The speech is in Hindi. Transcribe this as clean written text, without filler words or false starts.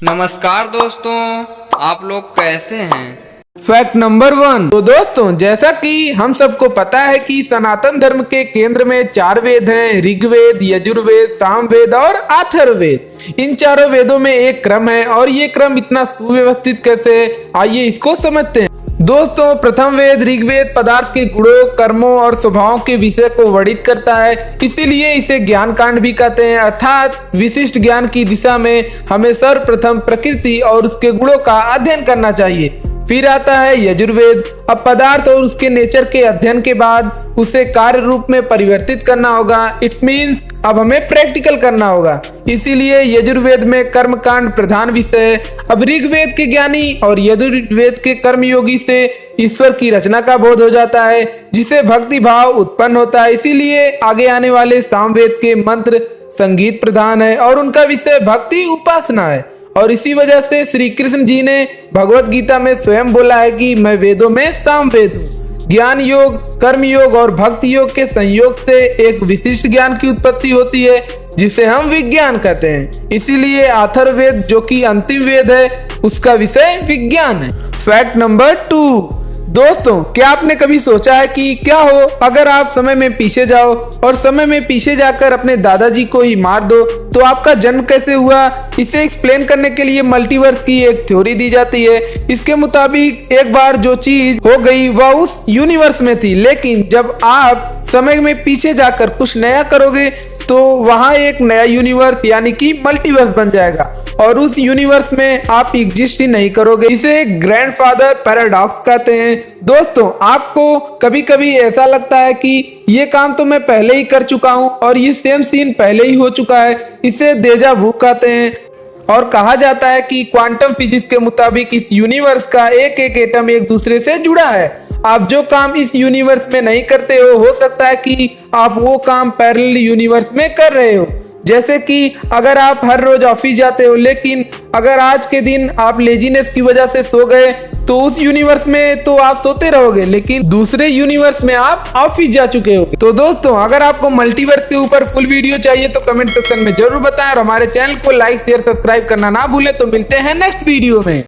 नमस्कार दोस्तों, आप लोग कैसे हैं। Fact number 1। तो दोस्तों, जैसा कि हम सबको पता है कि सनातन धर्म के केंद्र में 4 वेद हैं, ऋग्वेद, यजुर्वेद, सामवेद और अथर्ववेद। इन चारों वेदों में एक क्रम है और ये क्रम इतना सुव्यवस्थित कैसे है, आइए इसको समझते हैं। दोस्तों, प्रथम वेद ऋग्वेद पदार्थ के गुणों, कर्मों और स्वभावों के विषय को वर्णित करता है, इसीलिए इसे ज्ञान कांड भी कहते हैं। अर्थात विशिष्ट ज्ञान की दिशा में हमें सर्वप्रथम प्रकृति और उसके गुणों का अध्ययन करना चाहिए। फिर आता है यजुर्वेद। अब पदार्थ और उसके नेचर के अध्ययन के बाद उसे कार्य रूप में परिवर्तित करना होगा। इट्स मीन्स अब हमें प्रैक्टिकल करना होगा, इसीलिए यजुर्वेद में कर्म कांड प्रधान विषय है। अब ऋग्वेद के ज्ञानी और यजुर्वेद के कर्मयोगी से ईश्वर की रचना का बोध हो जाता है, जिसे भक्ति भाव उत्पन्न होता है। इसीलिए आगे आने वाले सामवेद के मंत्र संगीत प्रधान है और उनका विषय भक्ति उपासना है। और इसी वजह से श्री कृष्ण जी ने भगवत गीता में स्वयं बोला है कि मैं वेदों में सामवेद हूँ। ज्ञान योग, कर्म योग और भक्ति योग के संयोग से एक विशिष्ट ज्ञान की उत्पत्ति होती है, जिसे हम विज्ञान कहते हैं। इसीलिए अथर्ववेद, जो कि अंतिम वेद है, उसका विषय विज्ञान है। Fact number 2। दोस्तों, क्या आपने कभी सोचा है कि क्या हो अगर आप समय में पीछे जाओ और समय में पीछे जाकर अपने दादाजी को ही मार दो, तो आपका जन्म कैसे हुआ? इसे एक्सप्लेन करने के लिए मल्टीवर्स की एक थ्योरी दी जाती है। इसके मुताबिक एक बार जो चीज हो गई वह उस यूनिवर्स में थी, लेकिन जब आप समय में पीछे जाकर कुछ नया करोगे तो वहां एक नया यूनिवर्स यानी कि मल्टीवर्स बन जाएगा और उस यूनिवर्स में आप एग्जिस्ट ही नहीं करोगे। इसे ग्रैंडफादर पैराडॉक्स कहते हैं। दोस्तों, आपको कभी कभी ऐसा लगता है कि ये काम तो मैं पहले ही कर चुका हूँ और ये सेम सीन पहले ही हो चुका है, इसे डेजा वू कहते हैं। और कहा जाता है कि क्वांटम फिजिक्स के मुताबिक इस यूनिवर्स का एक एक एटम एक दूसरे से जुड़ा है। आप जो काम इस यूनिवर्स में नहीं करते हो सकता है कि आप वो काम पैरेलल यूनिवर्स में कर रहे हो। जैसे कि अगर आप हर रोज ऑफिस जाते हो, लेकिन अगर आज के दिन आप लेजीनेस की वजह से सो गए तो उस यूनिवर्स में तो आप सोते रहोगे, लेकिन दूसरे यूनिवर्स में आप ऑफिस जा चुके हो। तो दोस्तों, अगर आपको मल्टीवर्स के ऊपर फुल वीडियो चाहिए तो कमेंट सेक्शन में जरूर बताएं और हमारे चैनल को लाइक शेयर सब्सक्राइब करना ना भूलें। तो मिलते हैं नेक्स्ट वीडियो में।